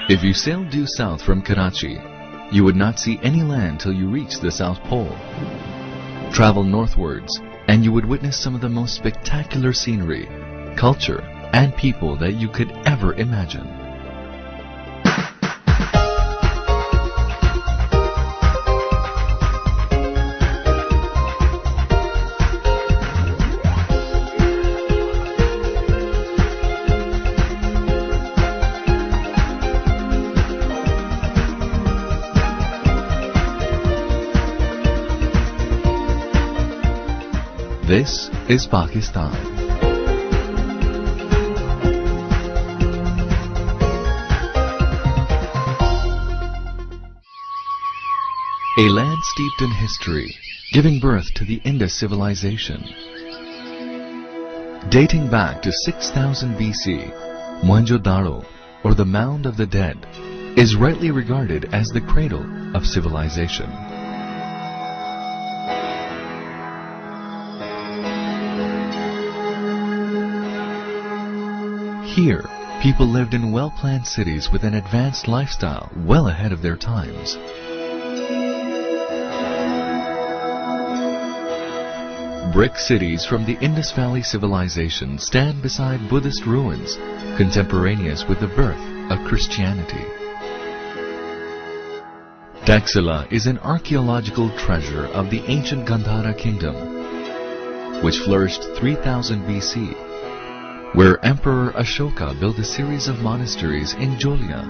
If you sailed due south from Karachi, you would not see any land till you reached the South Pole. Travel northwards, and you would witness some of the most spectacular scenery, culture, and people that you could ever imagine. This is Pakistan. A land steeped in history, giving birth to the Indus civilization. Dating back to 6000 BC, Mohenjo-daro, or the Mound of the Dead, is rightly regarded as the cradle of civilization. Here, people lived in well-planned cities with an advanced lifestyle well ahead of their times. Brick cities from the Indus Valley civilization stand beside Buddhist ruins, contemporaneous with the birth of Christianity. Taxila is an archaeological treasure of the ancient Gandhara kingdom, which flourished 3000 BC. Where Emperor Ashoka built a series of monasteries in Jolia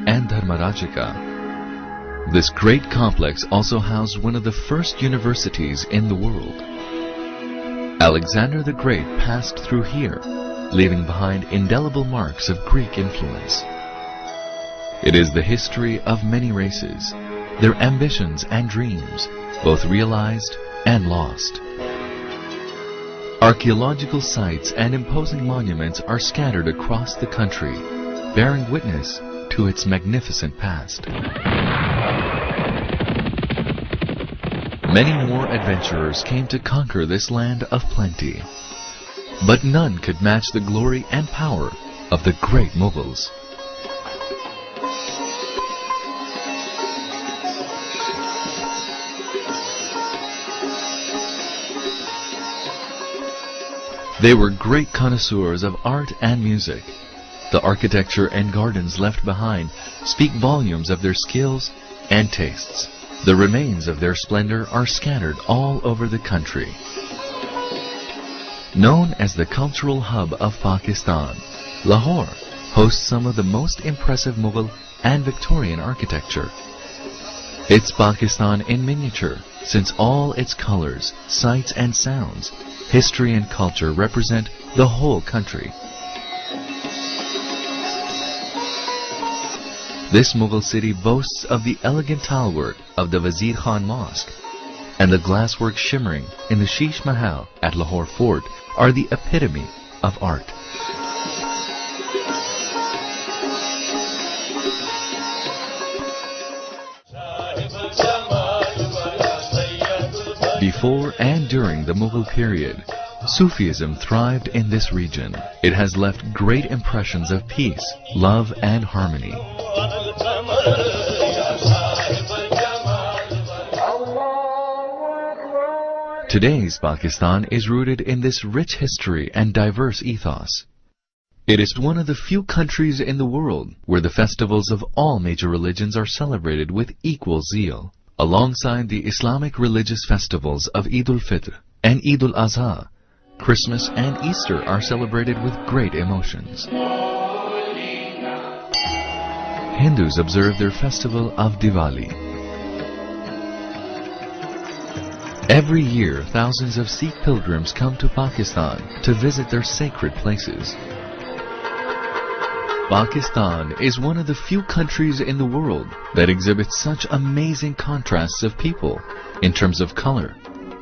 and Dharmarajika. This great complex also housed one of the first universities in the world. Alexander the Great passed through here, leaving behind indelible marks of Greek influence. It is the history of many races, their ambitions and dreams, both realized and lost. Archaeological sites and imposing monuments are scattered across the country, bearing witness to its magnificent past. Many more adventurers came to conquer this land of plenty, but none could match the glory and power of the great Mughals. They were great connoisseurs of art and music. The architecture and gardens left behind speak volumes of their skills and tastes. The remains of their splendor are scattered all over the country. Known as the cultural hub of Pakistan, Lahore hosts some of the most impressive Mughal and Victorian architecture. It's Pakistan in miniature, since all its colors, sights and sounds, history and culture represent the whole country. This Mughal city boasts of the elegant tilework of the Wazir Khan Mosque, and the glasswork shimmering in the Sheesh Mahal at Lahore Fort are the epitome of art. Before and during the Mughal period, Sufism thrived in this region. It has left great impressions of peace, love, and harmony. Today's Pakistan is rooted in this rich history and diverse ethos. It is one of the few countries in the world where the festivals of all major religions are celebrated with equal zeal. Alongside the Islamic religious festivals of Eid al-Fitr and Eid al-Adha, Christmas and Easter are celebrated with great emotions. Hindus observe their festival of Diwali. Every year, thousands of Sikh pilgrims come to Pakistan to visit their sacred places. Pakistan is one of the few countries in the world that exhibits such amazing contrasts of people in terms of color,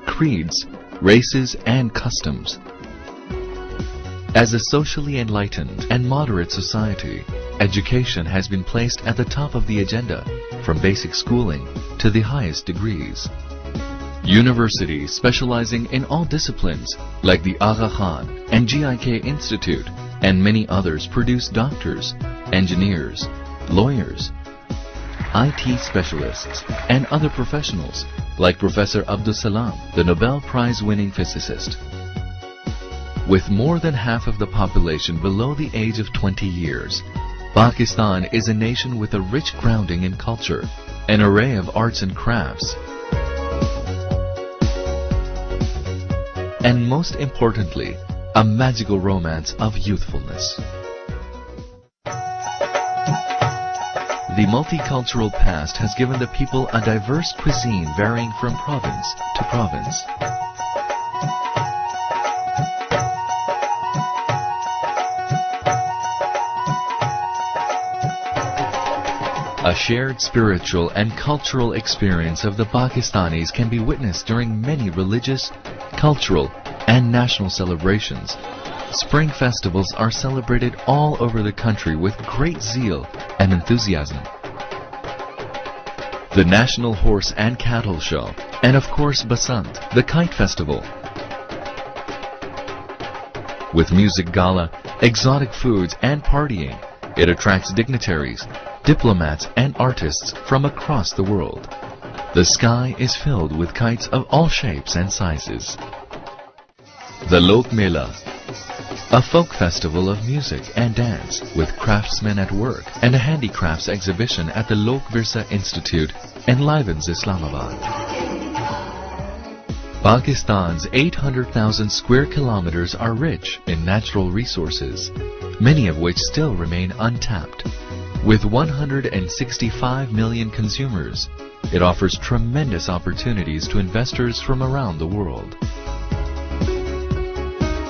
creeds, races, and customs. As a socially enlightened and moderate society, education has been placed at the top of the agenda, from basic schooling to the highest degrees. Universities specializing in all disciplines, like the Aga Khan and GIK Institute, and many others produce doctors, engineers, lawyers, IT specialists, and other professionals like Professor Abdus Salam, the Nobel Prize-winning physicist. With more than half of the population below the age of 20 years, Pakistan is a nation with a rich grounding in culture, an array of arts and crafts, and most importantly, a magical romance of youthfulness. The multicultural past has given the people a diverse cuisine varying from province to province. A shared spiritual and cultural experience of the Pakistanis can be witnessed during many religious, cultural, and national celebrations. Spring festivals are celebrated all over the country with great zeal and enthusiasm. The National Horse and Cattle Show, and of course Basant, the Kite Festival. With music gala, exotic foods, and partying, it attracts dignitaries, diplomats, and artists from across the world. The sky is filled with kites of all shapes and sizes. The Lok Mela, a folk festival of music and dance with craftsmen at work, and a handicrafts exhibition at the Lok Virsa Institute enlivens Islamabad. Pakistan's 800,000 square kilometers are rich in natural resources, many of which still remain untapped. With 165 million consumers, it offers tremendous opportunities to investors from around the world.